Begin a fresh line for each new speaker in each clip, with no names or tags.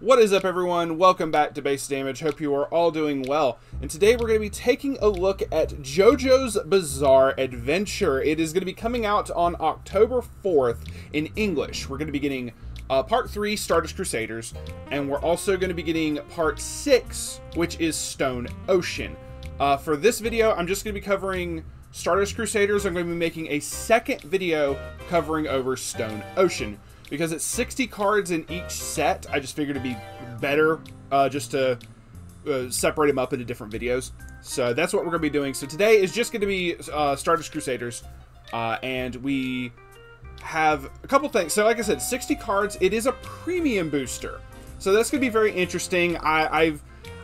What is up, everyone? Welcome back to Base Damage. Hope you are all doing well. And today we're going to be taking a look at Jojo's Bizarre Adventure. It is going to be coming out on October 4th in English. We're going to be getting Part 3, Stardust Crusaders, and we're also going to be getting Part 6, which is Stone Ocean. For this video, I'm just going to be covering Stardust Crusaders. I'm going to be making a second video covering over Stone Ocean. Because it's 60 cards in each set, I just figured it'd be better just to separate them up into different videos. So that's what we're going to be doing. So today is just going to be Stardust Crusaders. And we have a couple things. So like I said, 60 cards. It is a premium booster. So that's going to be very interesting. I'm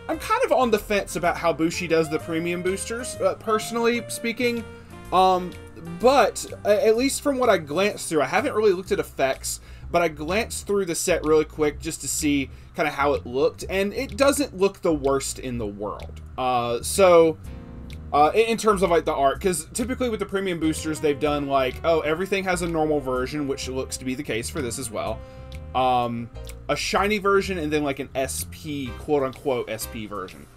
kind of on the fence about how Bushi does the premium boosters, personally speaking. But at least from what I glanced through, I haven't really looked at effects. But I glanced through the set really quick just to see kind of how it looked, and it doesn't look the worst in the world. In terms of like the art, because typically with the premium boosters, they've done like, oh, everything has a normal version, which looks to be the case for this as well. A shiny version, and then like an SP, quote-unquote SP version.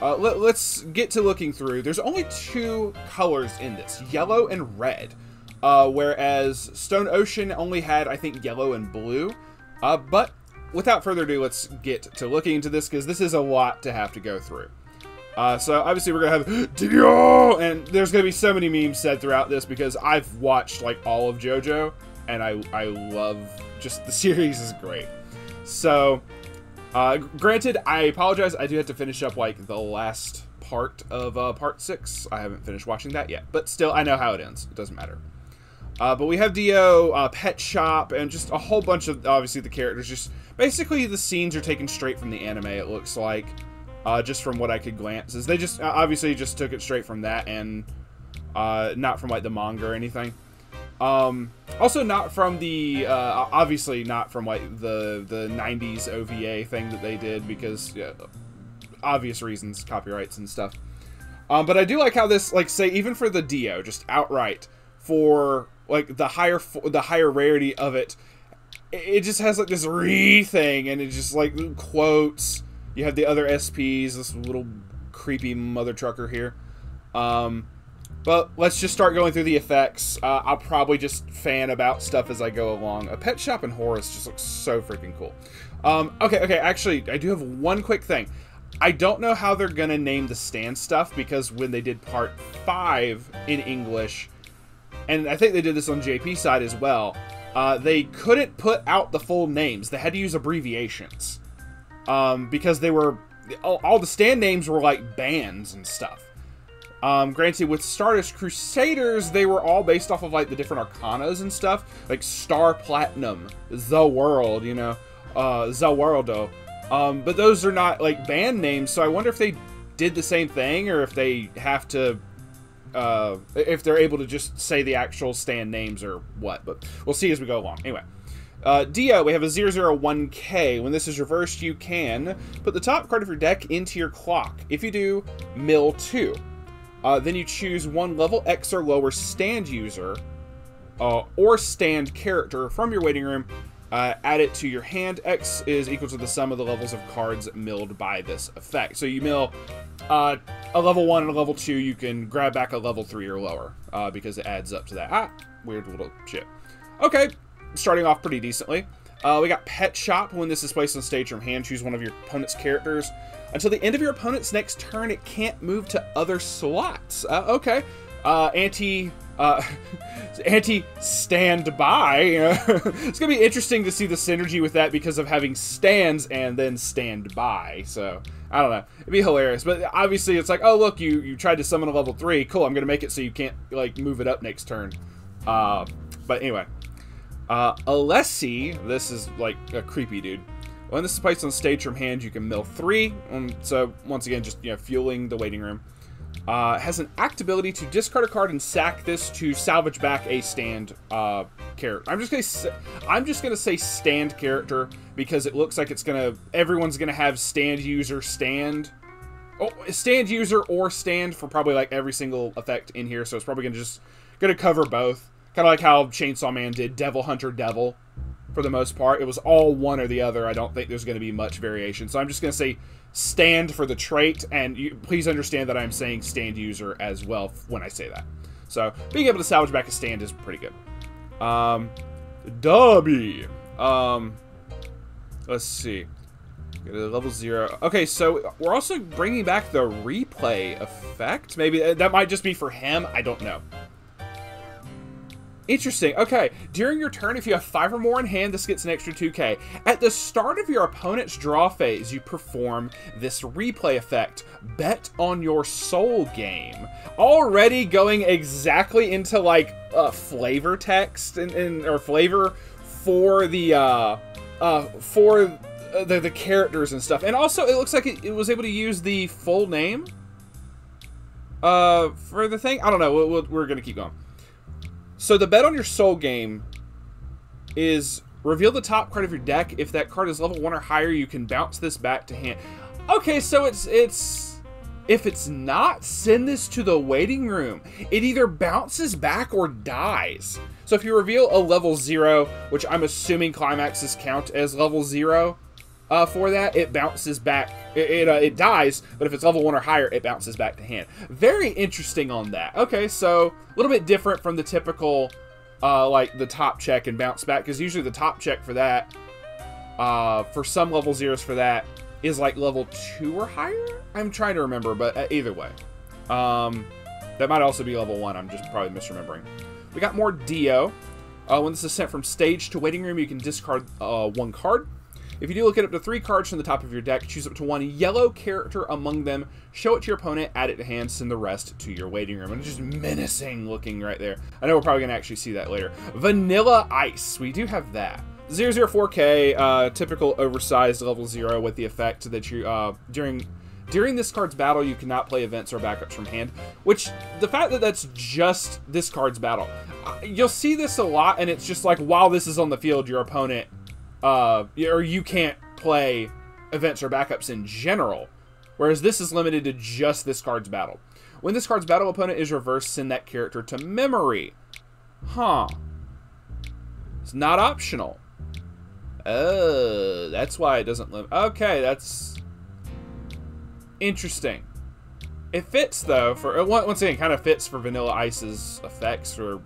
Let's get to looking through. There's only two colors in this, yellow and red. Whereas Stone Ocean only had, I think, yellow and blue. But without further ado, let's get to looking into this, because this is a lot to have to go through. So obviously we're going to have Dio! And there's going to be so many memes said throughout this, because I've watched like all of Jojo, and I love, just the series is great. So, granted, I apologize, I do have to finish up like the last part of part 6. I haven't finished watching that yet, but still, I know how it ends. It doesn't matter. But we have Dio, Pet Shop, and just a whole bunch of, obviously, the characters. Just basically, the scenes are taken straight from the anime, it looks like. Just from what I could glance. They just, obviously, just took it straight from that, and not from, like, the manga or anything. Also not from the, obviously not from, like, the 90s OVA thing that they did, because, yeah, obvious reasons, copyrights and stuff. But I do like how this, like, say, even for the Dio, just outright, for like the higher rarity of it, it just has like this thing, and it just like quotes. You have the other SPs, this little creepy mother trucker here. But let's just start going through the effects. I'll probably just fan about stuff as I go along. A Pet Shop and Horus just looks so freaking cool. Okay, actually, I do have one quick thing. I don't know how they're gonna name the stand stuff, because when they did part 5 in English, and I think they did this on JP side as well, they couldn't put out the full names. They had to use abbreviations. Because they were, all the stand names were like bands and stuff. Granted, with Stardust Crusaders, they were all based off of like the different arcanas and stuff. Like Star Platinum, The World, you know, Zawardo. But those are not like band names, so I wonder if they did the same thing, or if they have to, if they're able to just say the actual stand names or what, but we'll see as we go along. Anyway, Dio, we have a 001K. When this is reversed, you can put the top card of your deck into your clock. If you do, mill 2. Then you choose one level X or lower stand user, or stand character from your waiting room. Add it to your hand. X is equal to the sum of the levels of cards milled by this effect. So you mill a level 1 and a level 2, you can grab back a level 3 or lower, because it adds up to that. Weird little shit. Okay, starting off pretty decently. We got Pet Shop. When this is placed on stage from hand, choose one of your opponent's characters. Until the end of your opponent's next turn, it can't move to other slots. Okay. Anti-standby. It's gonna be interesting to see the synergy with that, because of having stands and then standby. So I don't know, it'd be hilarious. But obviously it's like, oh look, you tried to summon a level 3, cool, I'm gonna make it so you can't like move it up next turn. But anyway, Alessi, this is like a creepy dude. When this is placed on stage from hand, you can mill 3. So once again, just, you know, fueling the waiting room. Has an act ability to discard a card and sack this to salvage back a stand character. I'm just gonna say stand character, because it looks like it's gonna, everyone's gonna have stand user stand. Oh, stand user or stand for probably like every single effect in here. So it's probably gonna cover both. Kind of like how Chainsaw Man did Devil Hunter Devil. for the most part. It was all one or the other. I don't think there's going to be much variation. So I'm just going to say stand for the trait, and please understand that I'm saying stand user as well when I say that. So being able to salvage back a stand is pretty good. Dobby. Let's see. Go to level 0. Okay, so we're also bringing back the replay effect. Maybe that might just be for him. I don't know. Interesting. Okay, during your turn, if you have 5 or more in hand, this gets an extra 2k. At the start of your opponent's draw phase, you perform this replay effect. Bet on your soul game. Already going exactly into like flavor text or flavor for the the characters and stuff. And also, it looks like it was able to use the full name for the thing. I don't know. We're gonna keep going. So the bet on your soul game is reveal the top card of your deck. If that card is level 1 or higher, you can bounce this back to hand. Okay, so it's if it's not, send this to the waiting room. It either bounces back or dies. So if you reveal a level 0, which I'm assuming climaxes count as level 0 for that, it bounces back. It dies, but if it's level 1 or higher, it bounces back to hand. Very interesting on that. Okay, so a little bit different from the typical, like the top check and bounce back, because usually the top check for that, for some level 0s for that, is like level 2 or higher? I'm trying to remember, but either way. That might also be level 1. I'm just probably misremembering. We got more Dio. When this is sent from stage to waiting room, you can discard 1 card. If you do, look at up to 3 cards from the top of your deck, choose up to 1 yellow character among them, show it to your opponent, add it to hand, send the rest to your waiting room. And it's just menacing looking right there. I know we're probably going to actually see that later. Vanilla Ice. We do have that. 004k, typical oversized level 0 with the effect that you, during this card's battle, you cannot play events or backups from hand, which, the fact that that's just this card's battle, you'll see this a lot, and it's just like, while this is on the field, your opponent, or you can't play events or backups in general, whereas this is limited to just this card's battle. When this card's battle opponent is reversed, send that character to memory. Huh. It's not optional. Oh, that's why it doesn't limit. Okay, that's interesting. It fits, though, for, once again, kind of fits for Vanilla Ice's effects for,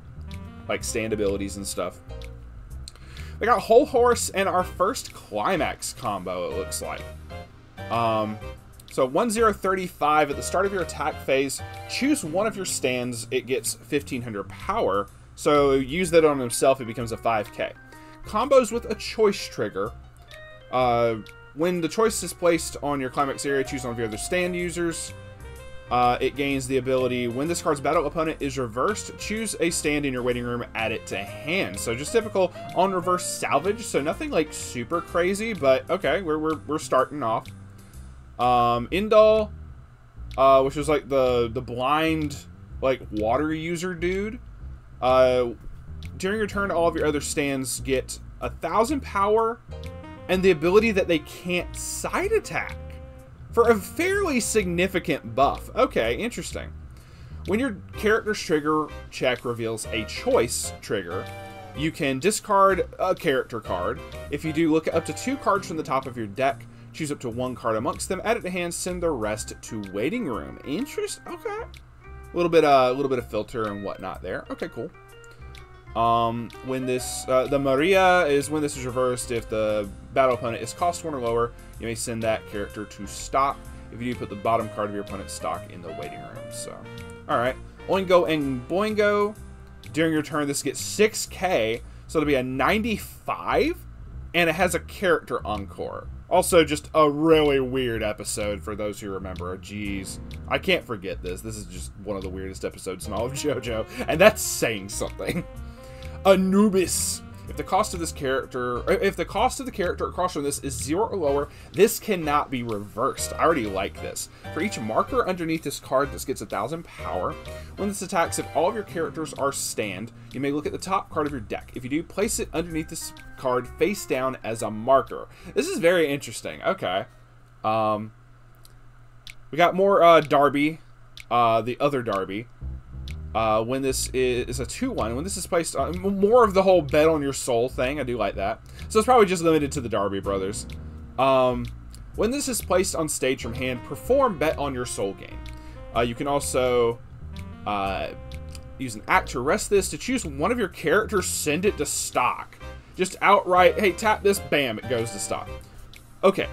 like, stand abilities and stuff. We got Whole Horse and our first Climax combo, it looks like. So 1035 at the start of your attack phase, choose one of your stands, it gets 1500 power. So use that on himself, it becomes a 5k. Combos with a choice trigger. When the choice is placed on your Climax area, choose one of your other stand users. It gains the ability, when this card's battle opponent is reversed, choose a stand in your waiting room, add it to hand. So just typical on reverse salvage, so nothing like super crazy, but okay, we're starting off. Indal, which is like the blind, like, water user dude. During your turn, all of your other stands get 1000 power and the ability that they can't side attack for a fairly significant buff. Okay, interesting. When your character's trigger check reveals a choice trigger, you can discard a character card. If you do, look at up to 2 cards from the top of your deck, choose up to 1 card amongst them, add it to hand, send the rest to waiting room. Interest. Okay, a little bit of filter and whatnot there. Okay, cool. When this, the Maria is when this is reversed. If the battle opponent is cost 1 or lower, you may send that character to stock. If you do, put the bottom card of your opponent's stock in the waiting room. So, alright. Oingo and Boingo. During your turn, this gets 6k, so it'll be a 95, and it has a character encore. Also, just a really weird episode for those who remember. Jeez. I can't forget this. This is just one of the weirdest episodes in all of Jojo, and that's saying something. Anubis. If the cost of this character, if the cost of the character across from this is 0 or lower, this cannot be reversed. I already like this. For each marker underneath this card, this gets 1000 power. When this attacks, if all of your characters are stand, you may look at the top card of your deck. If you do, place it underneath this card face down as a marker. This is very interesting. Okay. We got more Darby, the other Darby. When this is a 2-1, when this is placed on more of the whole bet on your soul thing, I do like that. So it's probably just limited to the Darby brothers. When this is placed on stage from hand, perform bet on your soul game. You can also use an act to rest this to choose one of your characters, send it to stock. Just outright, hey, tap this, bam, it goes to stock. Okay.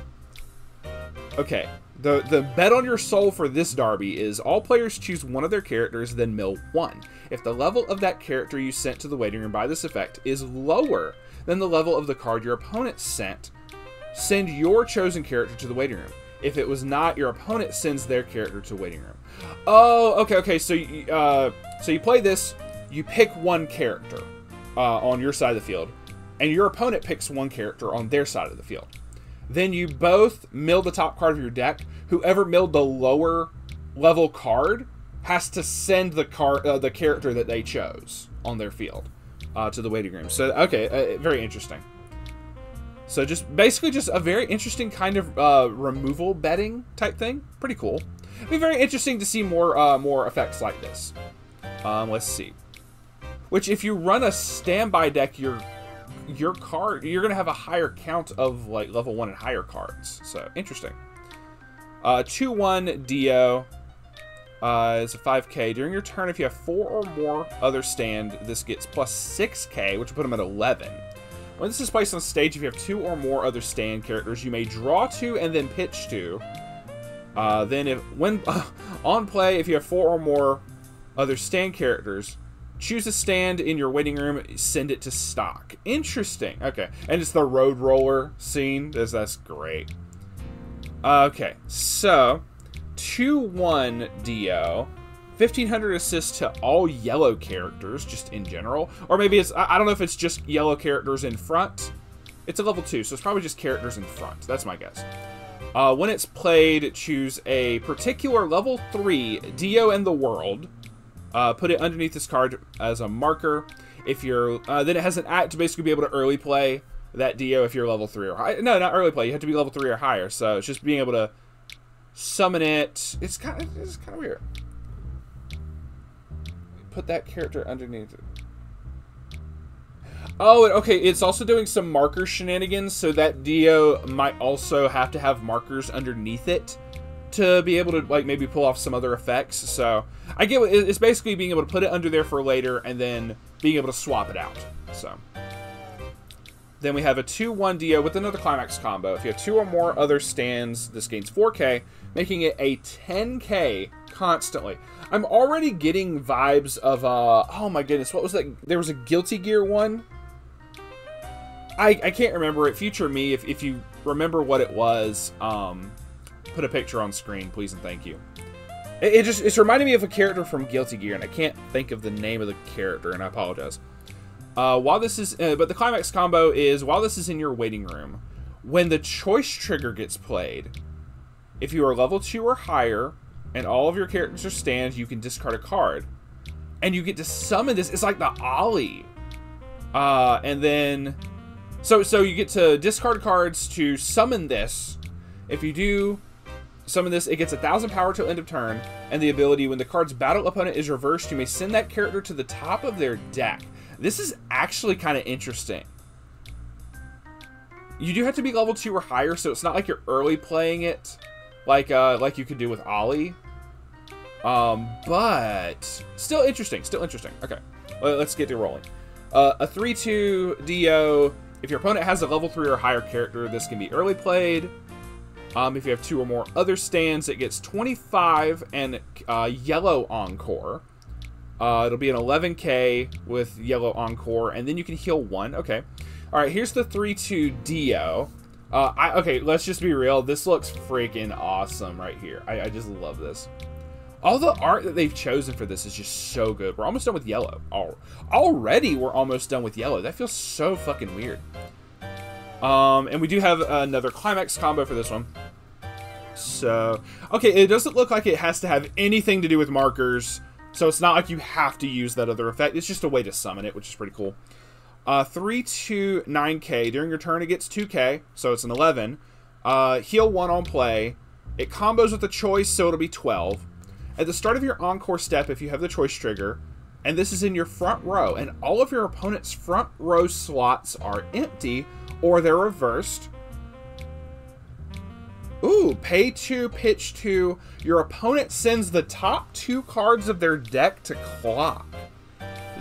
Okay. The bet on your soul for this Darby is all players choose one of their characters, then mill 1. If the level of that character you sent to the waiting room by this effect is lower than the level of the card your opponent sent, send your chosen character to the waiting room. If it was not, your opponent sends their character to the waiting room. Oh, okay, okay. So you play this, you pick one character on your side of the field, and your opponent picks one character on their side of the field. Then you both mill the top card of your deck. Whoever milled the lower level card has to send the character that they chose on their field to the waiting room. So, okay, very interesting. So just basically just a very interesting kind of removal betting type thing. Pretty cool. It'd be very interesting to see more effects like this. Let's see. Which, if you run a standby deck, you're gonna have a higher count of like level 1 and higher cards. So interesting. 2-1 Dio is a 5k. During your turn, if you have 4 or more other stand, this gets plus 6k, which will put them at 11. When this is placed on stage, if you have 2 or more other stand characters, you may draw 2 and then pitch 2. Then when on play, if you have 4 or more other stand characters, choose a stand in your waiting room, send it to stock. Interesting. Okay. And it's the road roller scene. That's great. Okay. So, 2-1 Dio. 1,500 assists to all yellow characters, just in general. Or maybe it's, I don't know if it's just yellow characters in front. It's a level 2, so it's probably just characters in front. That's my guess. When it's played, choose a particular level 3 Dio in the world. Put it underneath this card as a marker. If you're, then it has an act to basically be able to early play that Dio if you're level 3 or higher. No, not early play. You have to be level 3 or higher. So it's just being able to summon it. It's kind of weird. Put that character underneath it. Oh, okay. It's also doing some marker shenanigans, so that Dio might also have to have markers underneath it to be able to, like, maybe pull off some other effects. So I get it's basically being able to put it under there for later and then being able to swap it out. So then we have a 2-1 Dio with another climax combo. If you have 2 or more other stands, this gains 4k, making it a 10k constantly. I'm already getting vibes of oh my goodness, what was that? There was a Guilty Gear one. I can't remember it. Future me, if you remember what it was, put a picture on screen, please and thank you. It's reminding me of a character from Guilty Gear, and I can't think of the name of the character, and I apologize. While this is, but the climax combo is, while this is in your waiting room, when the choice trigger gets played, if you are level 2 or higher, and all of your characters are stands, you can discard a card. And you get to summon this. It's like the Ollie. And then, so you get to discard cards to summon this. If you do summon this, it gets 1,000 power till end of turn. And the ability, when the card's battle opponent is reversed, you may send that character to the top of their deck. This is actually kind of interesting. You do have to be level 2 or higher, so it's not like you're early playing it like you could do with Ollie. But still interesting, Okay, let's get to rolling. A 3-2 Dio. If your opponent has a level 3 or higher character, this can be early played. If you have 2 or more other stands, it gets 25 and yellow encore. It'll be an 11k with yellow encore, and then you can heal 1. Okay. All right, here's the 3-2 Dio. Okay, let's just be real. This looks freaking awesome right here. I just love this. All the art that they've chosen for this is just so good. We're almost done with yellow. Already we're almost done with yellow. That feels so fucking weird. And we do have another climax combo for this one. So, okay, it doesn't look like it has to have anything to do with markers. So it's not like you have to use that other effect. It's just a way to summon it, which is pretty cool. 3-2 9k. During your turn, it gets 2k, so it's an 11. Heal 1 on play. It combos with a choice, so it'll be 12. At the start of your encore step, if you have the choice trigger, and this is in your front row, and all of your opponent's front row slots are empty, or they're reversed. Ooh, pay 2, pitch 2. Your opponent sends the top 2 cards of their deck to clock.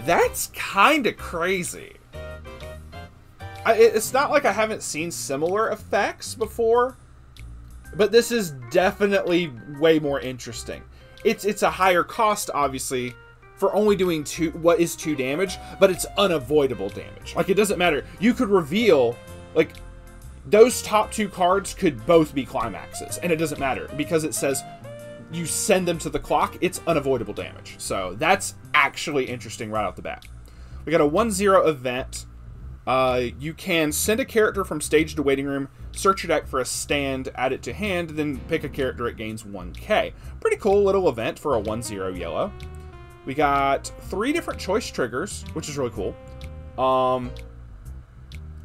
That's kind of crazy. It's not like I haven't seen similar effects before, but this is definitely way more interesting. It's a higher cost, obviously, for only doing 2 damage, but it's unavoidable damage. Like, it doesn't matter. You could reveal, like, those top 2 cards could both be climaxes, and it doesn't matter because it says you send them to the clock. It's unavoidable damage. So that's actually interesting right off the bat. We got a 1-0 event. You can send a character from stage to waiting room, search your deck for a stand, add it to hand, then pick a character. It gains 1k. Pretty cool little event for a 1-0 yellow. We got 3 different choice triggers, which is really cool.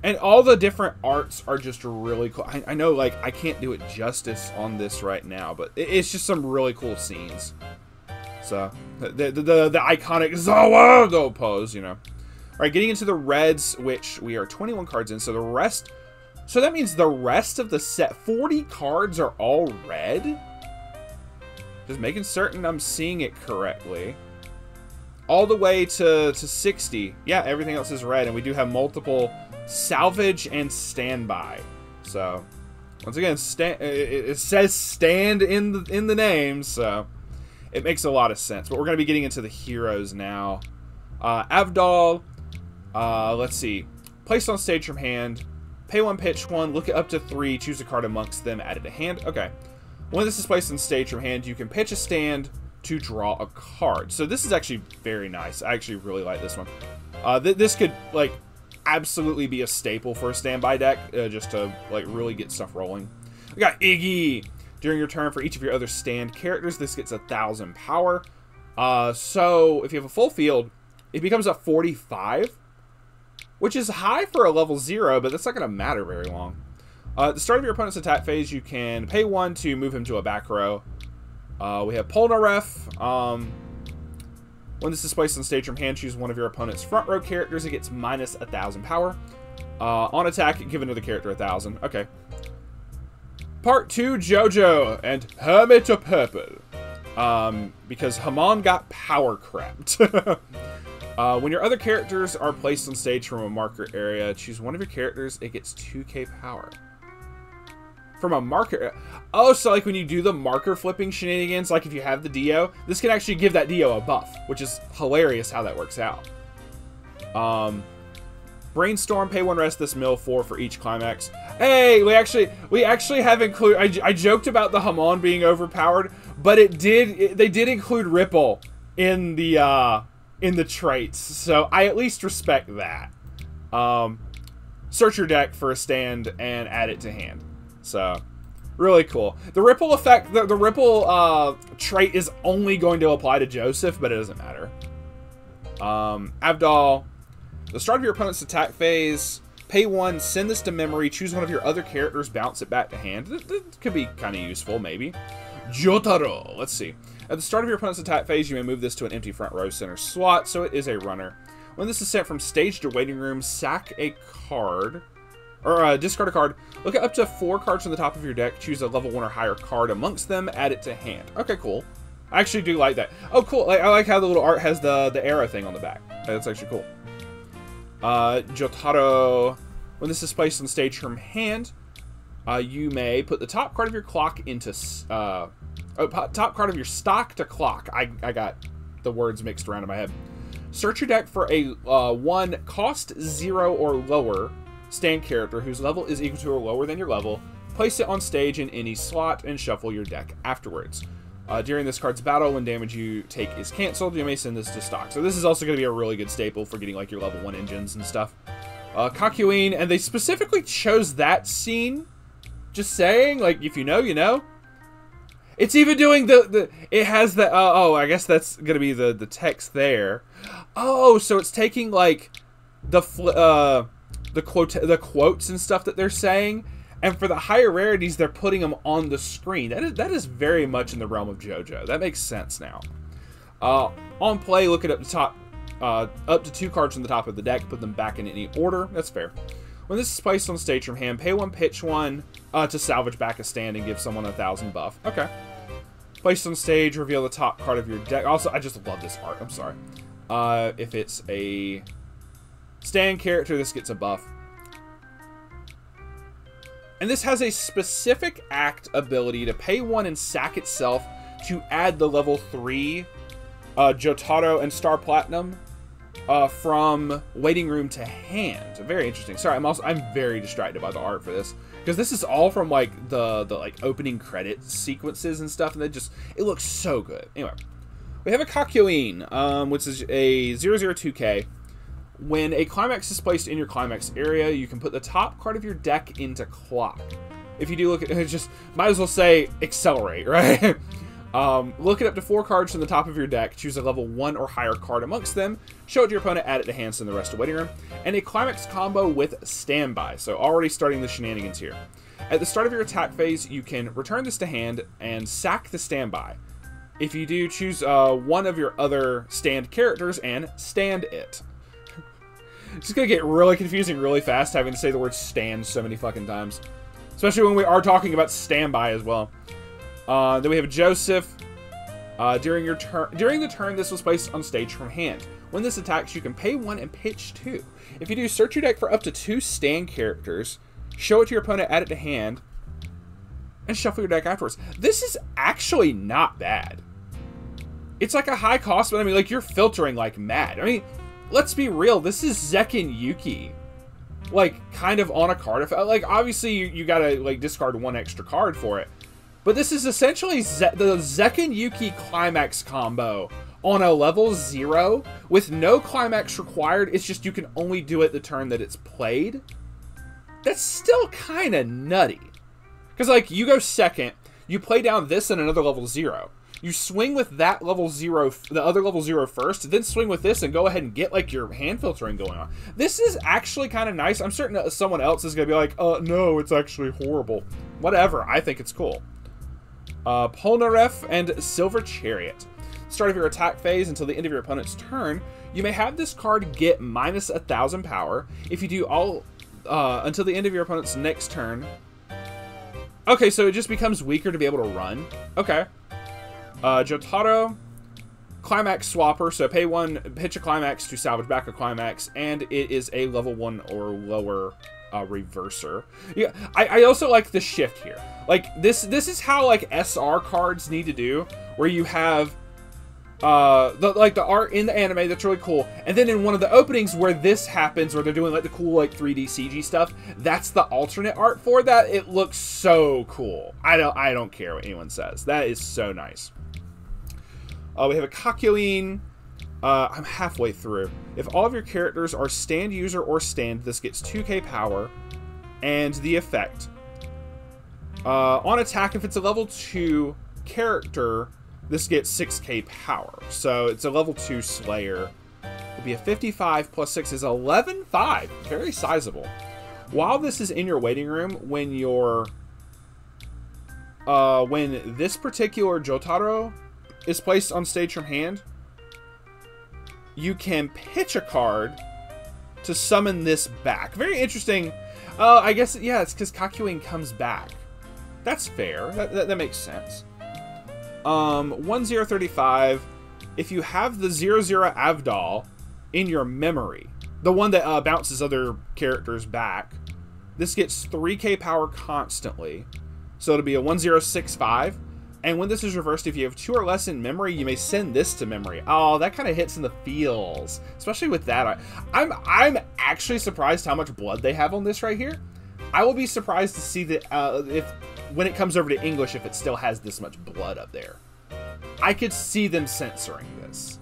And all the different arts are just really cool. I know, like, I can't do it justice on this right now, but it's just some really cool scenes. So, the iconic Zawado pose, you know. All right, getting into the reds, which we are 21 cards in. So the rest, so that means the rest of the set, 40 cards are all red. Just making certain I'm seeing it correctly. All the way to 60. Yeah, everything else is red, and we do have multiple salvage and standby. So once again, it says stand in the name, so it makes a lot of sense. But we're going to be getting into the heroes now. Avdol. Let's see. Placed on stage from hand. Pay 1, pitch 1. Look at up to 3. Choose a card amongst them. Add it to hand. Okay. When this is placed on stage from hand, you can pitch a stand to draw a card. So this is actually very nice. I actually really like this one. This could, like, absolutely be a staple for a standby deck, just to, like, really get stuff rolling. We got Iggy. During your turn, for each of your other stand characters, this gets 1,000 power. So if you have a full field, it becomes a 45, which is high for a level 0, but that's not going to matter very long. At the start of your opponent's attack phase, you can pay 1 to move him to a back row. We have Polnareff. When this is placed on stage from hand, choose one of your opponent's front row characters. It gets minus 1,000 power. On attack, give another character 1,000. Okay. Part 2, Jojo and Hermit of Purple. Because Hamon got power crapped. When your other characters are placed on stage from a marker area, choose one of your characters. It gets 2k power. From a marker... Oh, so like when you do the marker flipping shenanigans, like if you have the Dio, this can actually give that Dio a buff, which is hilarious how that works out. Brainstorm, pay 1 rest this mill 4 for each climax. Hey, we actually have included... I joked about the Hamon being overpowered, but they did include Ripple in the traits, so I at least respect that. Search your deck for a stand and add it to hand. So, really cool. The Ripple effect, the Ripple trait is only going to apply to Joseph, but it doesn't matter. Avdol, the start of your opponent's attack phase, pay 1, send this to memory, choose one of your other characters, bounce it back to hand. That could be kind of useful, maybe. Jotaro, let's see. At the start of your opponent's attack phase, you may move this to an empty front row center slot, so it is a runner. When this is sent from stage to waiting room, sack a card, or discard a card. Look at up to 4 cards from the top of your deck, choose a level 1 or higher card amongst them, add it to hand. Okay, cool. I actually do like that. Oh, cool. I like how the little art has the arrow thing on the back. That's actually cool. Jotaro, when this is placed on stage from hand, you may put the top card of your clock into... top card of your stock to clock. I got the words mixed around in my head. Search your deck for a 1 cost 0 or lower stand character whose level is equal to or lower than your level. Place it on stage in any slot and shuffle your deck afterwards. During this card's battle, when damage you take is canceled, you may send this to stock. So this is also going to be a really good staple for getting like your level 1 engines and stuff. Kakuin, and they specifically chose that scene. Just saying, like, if you know, you know. It's even doing it has the, oh, I guess that's going to be the text there. Oh, so it's taking, like, the quotes and stuff that they're saying, And for the higher rarities, they're putting them on the screen. That is very much in the realm of JoJo. That makes sense now. On play, look at up the top, up to 2 cards from the top of the deck, put them back in any order. That's fair. When this is placed on stage from hand, pay 1, pitch 1 to salvage back a stand and give someone 1,000 buff. Okay. Placed on stage, reveal the top card of your deck. Also, I just love this art. I'm sorry. If it's a stand character, this gets a buff. And this has a specific act ability to pay 1 and sack itself to add the level 3 Jotaro and Star Platinum from waiting room to hand. Very interesting. Sorry, I'm very distracted by the art for this, because this is all from like the like opening credit sequences and stuff, and it looks so good. Anyway, we have a Kakyoin, which is a 002K. When a climax is placed in your climax area, you can put the top card of your deck into clock. If you do look at it, just might as well say accelerate, right? Look at up to 4 cards from the top of your deck, choose a level 1 or higher card amongst them, show it to your opponent, add it to hand, send the rest to waiting room, and a climax combo with standby, so already starting the shenanigans here. At the start of your attack phase, you can return this to hand and sack the standby. If you do, choose one of your other stand characters and stand it. It's just gonna get really confusing really fast having to say the word stand so many fucking times. Especially when we are talking about standby as well. Then we have Joseph. During the turn, this was placed on stage from hand. When this attacks, you can pay 1 and pitch 2. If you do, search your deck for up to 2 stand characters, show it to your opponent, add it to hand, and shuffle your deck afterwards. This is actually not bad. It's like a high cost, but I mean, like, you're filtering like mad. I mean, let's be real. This is Zekken Yuki, like, kind of on a card effect. Like, obviously, you gotta like discard 1 extra card for it. But this is essentially the Zekken Yuki climax combo on a level 0 with no climax required. It's just you can only do it the turn that it's played. That's still kind of nutty. Because, like, you go second, you play down this and another level 0. You swing with that level 0, the other level 0 first, then swing with this and go ahead and get, like, your hand filtering going on. This is actually kind of nice. I'm certain that someone else is going to be like, no, it's actually horrible. Whatever, I think it's cool. Polnareff and Silver Chariot. Start of your attack phase until the end of your opponent's turn, you may have this card get minus 1,000 power. If you do all until the end of your opponent's next turn. Okay, so it just becomes weaker to be able to run. Okay. Jotaro, climax swapper, so pay 1, pitch a climax to salvage back a climax, and it is a level 1 or lower reverser. Yeah, I also like the shift here. Like, this is how, like, SR cards need to do, where you have the art in the anime that's really cool, and then in one of the openings where this happens, where they're doing like the cool like 3D CG stuff, that's the alternate art for that. It looks so cool. I don't care what anyone says. That is so nice. We have a Kakyoin. I'm halfway through. If all of your characters are stand user or stand, this gets 2k power, and the effect on attack, if it's a level 2 character, this gets 6k power. So it's a level 2 Slayer. It'll be a 55 plus 6 is 11.5. Very sizable. While this is in your waiting room, when this particular Jotaro is placed on stage from hand, you can pitch a card to summon this back. Very interesting. I guess, yeah, it's because Kakyoin comes back. That's fair. That makes sense. 1035. If you have the 00 Avdol in your memory, the one that bounces other characters back, this gets 3k power constantly. So it'll be a 1065. And when this is reversed, if you have 2 or less in memory, you may send this to memory. Oh, that kind of hits in the feels, especially with that. I'm actually surprised how much blood they have on this right here. I will be surprised to see that when it comes over to English, if it still has this much blood up there. I could see them censoring this.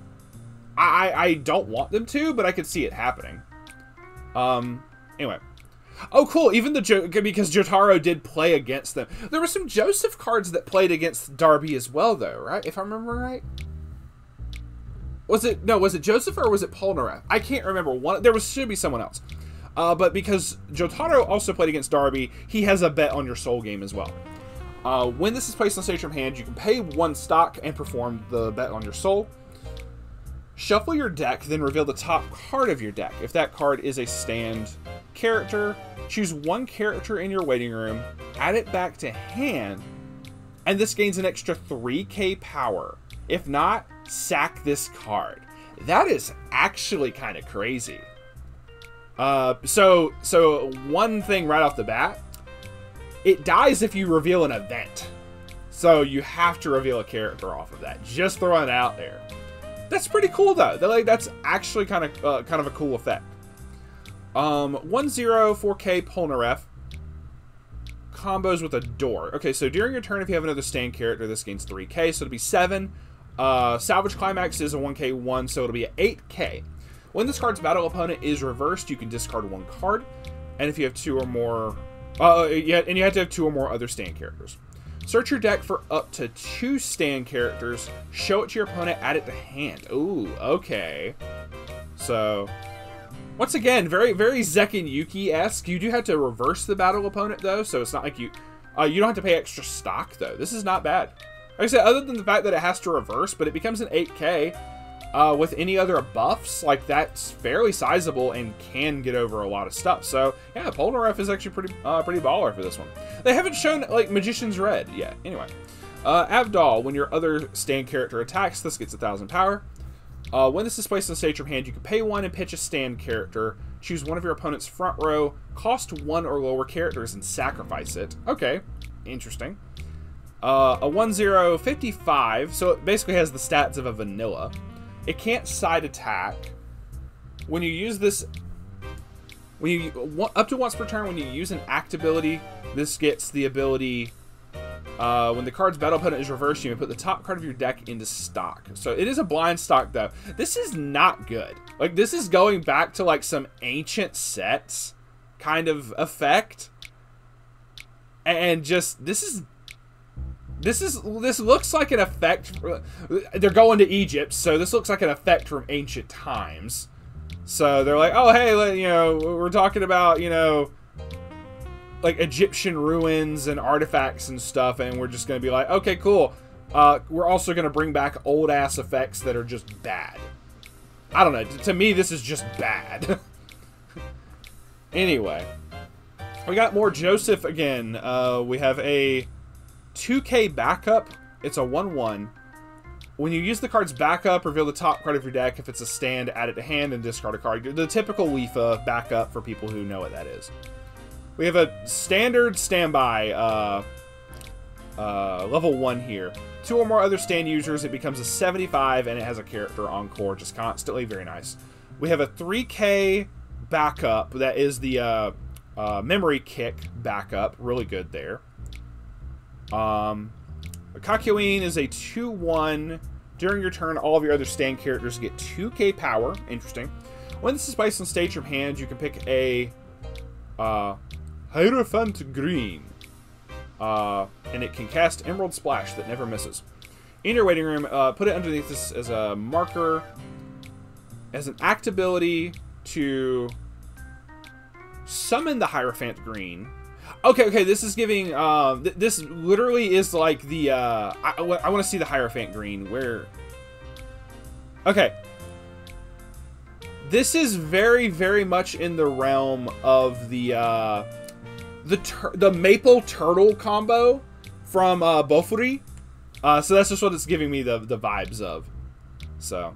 I don't want them to, but I could see it happening. Anyway. Oh, cool. Even because Jotaro did play against them. There were some Joseph cards that played against Darby as well, though, right? If I remember right. Was it Joseph or was it Polnareff? I can't remember. Should be someone else. But because Jotaro also played against Darby, he has a bet on your soul game as well. When this is placed on stage from hand, you can pay 1 stock and perform the bet on your soul. Shuffle your deck, then reveal the top card of your deck. If that card is a stand character, choose 1 character in your waiting room, add it back to hand, and this gains an extra 3k power. If not, sack this card. That is actually kind of crazy. So one thing right off the bat, it dies if you reveal an event. So you have to reveal a character off of that. Just throwing it out there. That's pretty cool though. That's actually kind of a cool effect. 1-0 4K Polnareff combos with a door. Okay, so during your turn, if you have another stand character, this gains 3k, so it'll be 7. Salvage Climax is a 1k1, so it'll be 8k. When this card's battle opponent is reversed, you can discard 1 card, and if you have 2 or more, and you have to have 2 or more other stand characters. Search your deck for up to 2 stand characters, show it to your opponent, add it to hand. Ooh, okay. So, once again, very, very Zek and Yuki-esque. You do have to reverse the battle opponent, though, so it's not like you don't have to pay extra stock, though. This is not bad. Like I said, other than the fact that it has to reverse, but it becomes an 8k. With any other buffs, like, that's fairly sizable and can get over a lot of stuff. So, yeah, Polnareff is actually pretty baller for this one. They haven't shown, like, Magician's Red yet. Anyway. Avdol, when your other stand character attacks, this gets 1,000 power. When this is placed on stage from hand, you can pay 1 and pitch a stand character. Choose one of your opponent's front row, cost 1 or lower characters, and sacrifice it. Okay, interesting. A 1-0 55, so it basically has the stats of a vanilla. It can't side attack. When you use this, up to once per turn, when you use an act ability, this gets the ability, when the card's battle opponent is reversed, you may put the top card of your deck into stock. So it is a blind stock, though. This is not good. Like, this is going back to, like, some ancient sets kind of effect. And just, this looks like an effect. They're going to Egypt, so this looks like an effect from ancient times. So they're like, oh, hey, we're talking about, like Egyptian ruins and artifacts and stuff, and we're just going to be like, okay, cool. We're also going to bring back old-ass effects that are just bad. I don't know. To me, this is just bad. Anyway. We got more Joseph again. We have a 2k backup. It's a 1-1. When you use the card's backup, reveal the top card of your deck. If it's a stand, add it to hand and discard a card. The typical Lifa backup for people who know what that is. We have a standard standby level 1 here. 2 or more other stand users, it becomes a 75, and it has a character encore just constantly. Very nice. We have a 3k backup. That is the memory kick backup. Really good there. Kakyoin is a 2-1. During your turn, all of your other stand characters get 2k power. Interesting. When this is placed on stage from hand, you can pick a Hierophant Green. And it can cast Emerald Splash that never misses. In your waiting room, put it underneath this as a marker. As an act ability to summon the Hierophant Green. Okay, this is giving, this literally is like the, I want to see the Hierophant Green, where, okay. This is very, very much in the realm of the Maple Turtle combo from, Bofuri. So that's just what it's giving me the vibes of. So.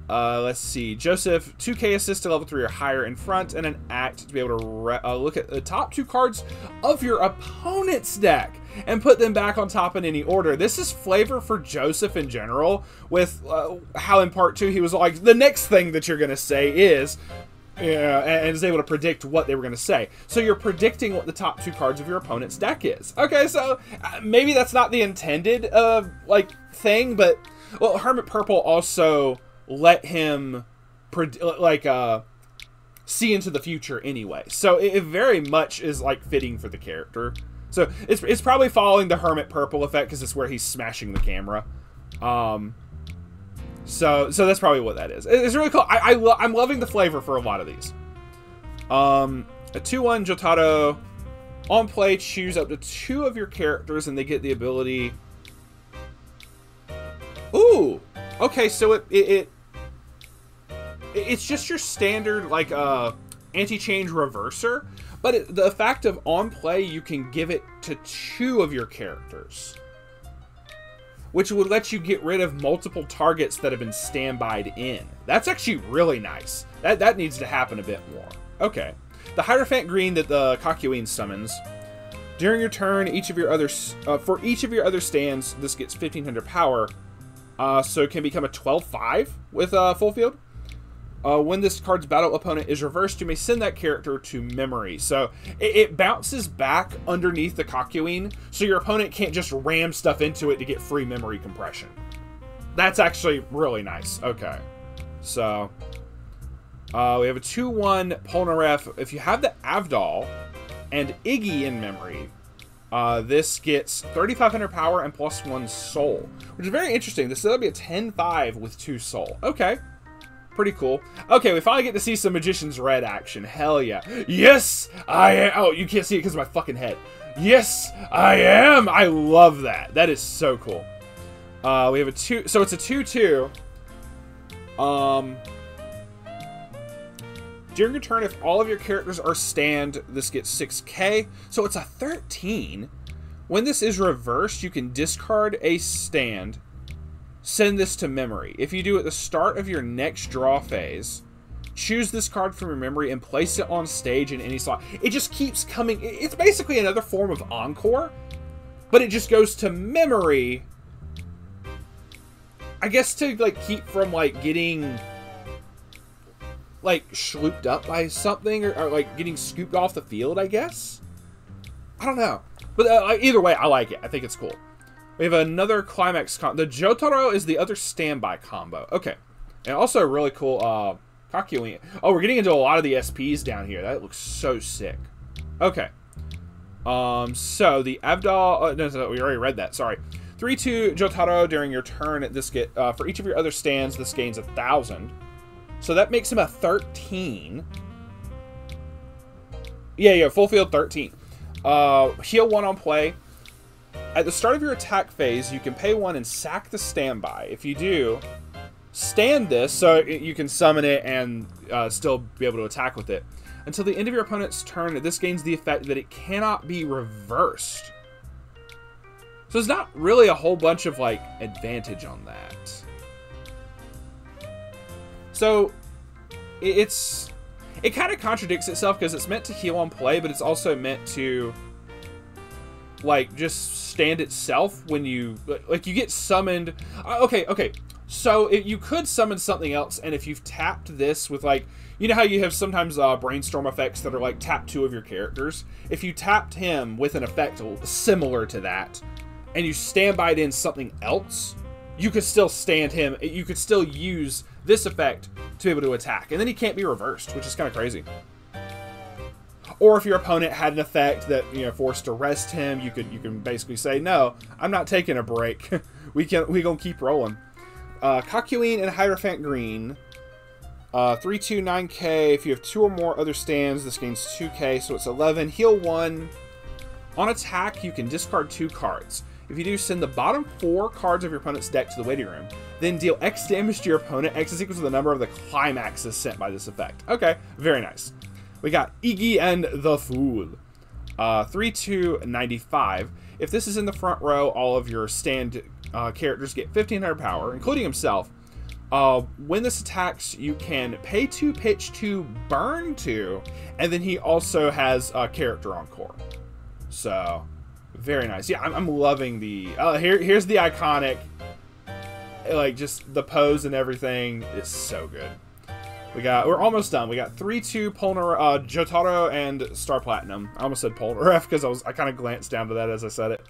Let's see. Joseph, 2k assist to level 3 or higher in front, and an act to be able to look at the top 2 cards of your opponent's deck and put them back on top in any order. This is flavor for Joseph in general, with how in part 2 he was like, the next thing that you're going to say is, and is able to predict what they were going to say. So you're predicting what the top 2 cards of your opponent's deck is. Okay, so maybe that's not the intended, thing, but, well, Hermit Purple also let him see into the future anyway, so it very much is like fitting for the character. So it's probably following the Hermit Purple effect because it's where he's smashing the camera. So that's probably what that is. It's really cool. I'm loving the flavor for a lot of these. A 2/1 Jotaro. On play, choose up to 2 of your characters, and they get the ability... Ooh! Okay, so it's just your standard, like, anti-change reverser, but the effect of on play, you can give it to 2 of your characters, which would let you get rid of multiple targets that have been standbyed in. That's actually really nice. That needs to happen a bit more. Okay. The Hierophant Green that the Kakyoin summons. During your turn, for each of your other stands, this gets 1500 power. So it can become a 12/5 with full field. When this card's battle opponent is reversed, you may send that character to memory. So it bounces back underneath the Kakyoin, so your opponent can't just ram stuff into it to get free memory compression. That's actually really nice. Okay. So we have a 2/1 Polnareff. If you have the Avdol and Iggy in memory, this gets 3,500 power and +1 soul, which is very interesting. This will be a 10/5 with 2 soul. Okay. Pretty cool. Okay, we finally get to see some Magician's Red action. Hell yeah. Yes, I am. Oh, you can't see it because of my fucking head. Yes, I am. I love that. That is so cool. We have a 2. So it's a 2/2. During your turn, if all of your characters are stand, this gets 6k. So it's a 13. When this is reversed, you can discard a stand, send this to memory. If you do at the start of your next draw phase, choose this card from your memory and place it on stage in any slot. It just keeps coming. It's basically another form of Encore, but it just goes to memory. I guess to like keep from like getting like schlooped up by something or like getting scooped off the field, I guess. I don't know. But either way, I like it. I think it's cool. We have another climax the Jotaro is the other standby combo. Okay. And also a really cool Kakyoin. Oh, we're getting into a lot of the SPs down here. That looks so sick. Okay. So the Avdol no, we already read that. Sorry. 3/2 Jotaro during your turn. This get for each of your other stands, this gains 1,000. So that makes him a 13. Yeah, full field 13. Heal 1 on play. At the start of your attack phase, you can pay 1 and sack the standby. If you do, stand this so you can summon it and still be able to attack with it. Until the end of your opponent's turn, this gains the effect that it cannot be reversed. So there's not really a whole bunch of like advantage on that. So it kind of contradicts itself because it's meant to heal on play, but it's also meant to like just stand itself when you like you get summoned. Okay. So you could summon something else, and if you've tapped this with like, you know how you have sometimes brainstorm effects that are like tap 2 of your characters. If you tapped him with an effect similar to that, and you standbyed in something else, you could still stand him. You could still use this effect to be able to attack, and then he can't be reversed, which is kind of crazy. Or if your opponent had an effect that, you know, forced to rest him, you can basically say, no, I'm not taking a break. we gonna keep rolling. Kakyoin and Hierophant Green. 3/2 9k. If you have 2 or more other stands, this gains 2k, so it's 11. Heal 1. On attack, you can discard 2 cards. If you do, send the bottom 4 cards of your opponent's deck to the waiting room. Then deal X damage to your opponent. X is equal to the number of the climaxes sent by this effect. Okay, very nice. We got Iggy and the Fool. 3/2 95. If this is in the front row, all of your stand characters get 1500 power, including himself. When this attacks, you can pay 2, pitch 2, burn 2, and then he also has a character encore. So, very nice. Yeah, I'm loving the... here's the iconic... Like, just the pose and everything is so good. We're almost done. We got 3/2 Jotaro and Star Platinum. I almost said Polnareff because I kind of glanced down to that as I said it.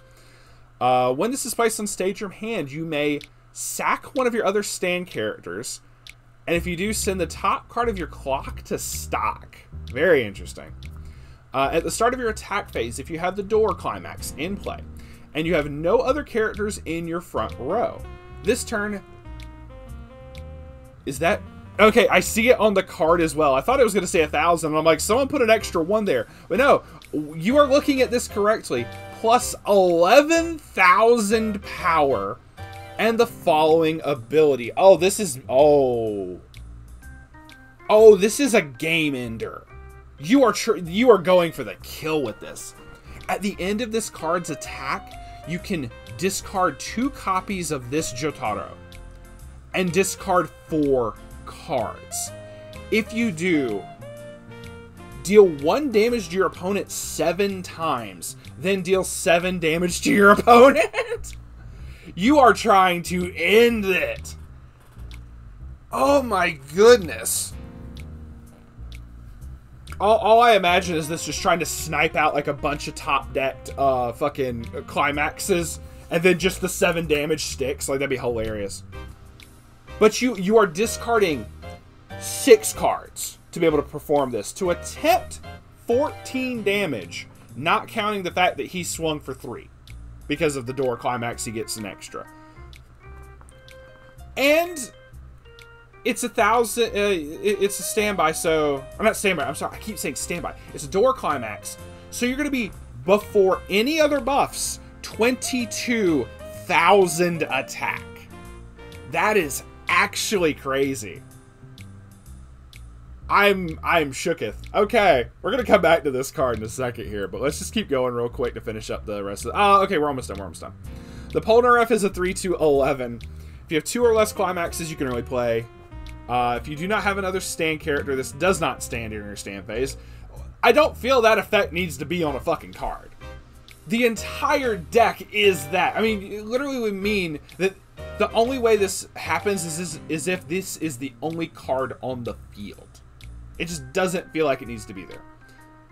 When this is placed on stage your hand, you may sack one of your other stand characters, and if you do, send the top card of your clock to stock. Very interesting. At the start of your attack phase, if you have the door climax in play, and you have no other characters in your front row, this turn... Is that... Okay, I see it on the card as well. I thought it was going to say 1,000. I'm like, someone put an extra 1 there. But no, you are looking at this correctly. Plus 11,000 power and the following ability. Oh, this is... Oh, this is a game ender. You are going for the kill with this. At the end of this card's attack, you can discard 2 copies of this Jotaro and discard 4 cards. If you do, deal 1 damage to your opponent 7 times, then deal 7 damage to your opponent. You are trying to end it. Oh my goodness. All I imagine is this just trying to snipe out like a bunch of top-decked fucking climaxes, and then just the 7 damage sticks. Like, that'd be hilarious. But you are discarding 6 cards to be able to perform this, to attempt 14 damage, not counting the fact that he swung for 3. Because of the door climax, he gets an extra. And it's 1,000, it's a standby, so... I'm not standby, I'm sorry, I keep saying standby. It's a door climax. So you're going to be, before any other buffs, 22,000 attack. That is actually crazy. I'm shooketh. Okay, we're gonna come back to this card in a second here, but let's just keep going real quick to finish up the rest of the... Oh, okay, we're almost done. The Polnareff is a 3/11. If you have 2 or less climaxes, you can only play. If you do not have another stand character, this does not stand during your stand phase. I don't feel that effect needs to be on a fucking card. The entire deck is that. I mean, it literally would mean that the only way this happens is if this is the only card on the field. It just doesn't feel like it needs to be there.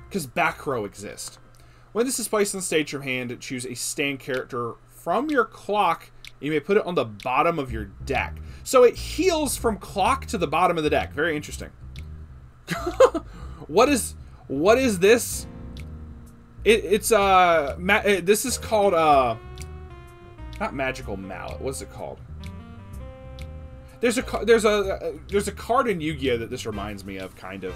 Because back row exists. When this is placed on stage from hand, choose a stand character from your clock. You may put it on the bottom of your deck. So it heals from clock to the bottom of the deck. Very interesting. What is this? This is called not Magical Mallet. What's it called? There's a card in Yu-Gi-Oh that this reminds me of, kind of.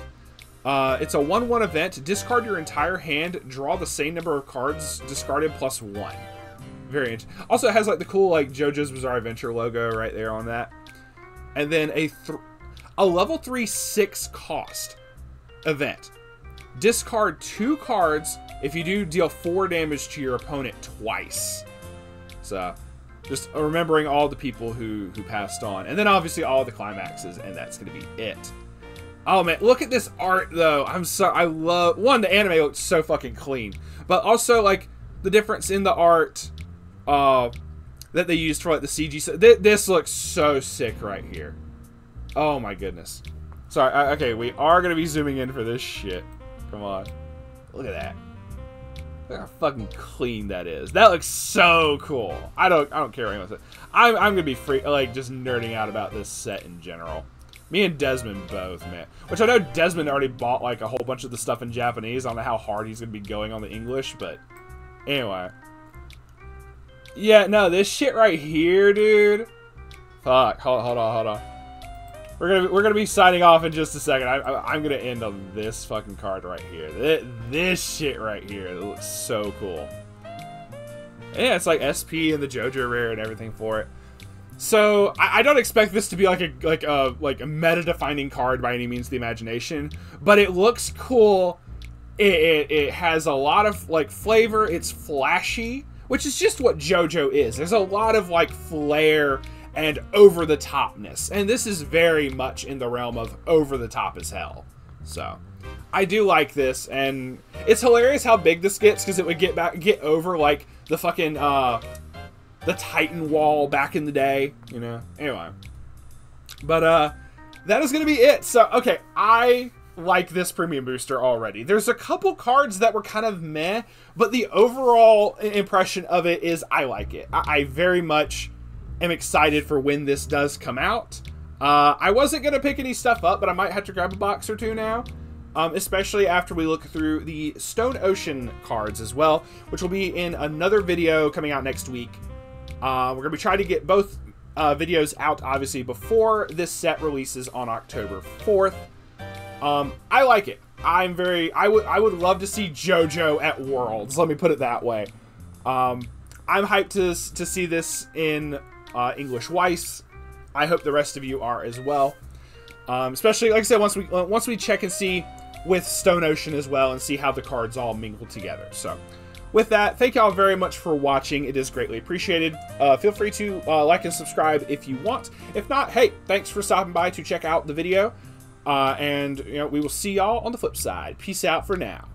It's a 1/1 event. Discard your entire hand. Draw the same number of cards discarded plus 1. Very interesting. Also, it has like the cool like JoJo's Bizarre Adventure logo right there on that. And then a level 3 6 cost event. Discard 2 cards. If you do, deal 4 damage to your opponent twice. So, just remembering all the people who passed on. And then obviously all the climaxes, and that's going to be it. Oh man, look at this art though. I love, one, the anime looks so fucking clean. But also like the difference in the art that they used for like the CG. This looks so sick right here. Oh my goodness. Sorry, okay, we are going to be zooming in for this shit. Come on. Look at that. Look how fucking clean that is. That looks so cool. I don't care what anyone says. I'm gonna be just nerding out about this set in general. Me and Desmond both, man. Which I know Desmond already bought like a whole bunch of the stuff in Japanese. I don't know how hard he's gonna be going on the English, but anyway. Yeah, no, this shit right here, dude. Fuck. Hold on. We're gonna be signing off in just a second. I'm gonna end on this fucking card right here. This shit right here. It looks so cool. Yeah, it's like SP and the Jojo rare and everything for it. So I don't expect this to be like a meta-defining card by any means of the imagination, but it looks cool. It has a lot of like flavor. It's flashy, which is just what JoJo is. There's a lot of like flair and over-the-topness. And this is very much in the realm of over-the-top as hell. So, I do like this, and it's hilarious how big this gets, because it would get over, like, the fucking, the Titan wall back in the day, you know? Anyway. But, that is gonna be it. So, okay, I like this premium booster already. There's a couple cards that were kind of meh, but the overall impression of it is I like it. I very much am excited for when this does come out. I wasn't going to pick any stuff up, but I might have to grab a box or two now. Especially after we look through the Stone Ocean cards as well, which will be in another video coming out next week. We're going to be trying to get both videos out, obviously, before this set releases on October 4th. I like it. I would love to see Jojo at Worlds. Let me put it that way. I'm hyped to see this in English Weiss. I hope the rest of you are as well. Especially, like I said, once we check and see with Stone Ocean as well and see how the cards all mingle together. So, with that, thank y'all very much for watching. It is greatly appreciated. Feel free to like and subscribe if you want. If not, hey, thanks for stopping by to check out the video. And we will see y'all on the flip side. Peace out for now.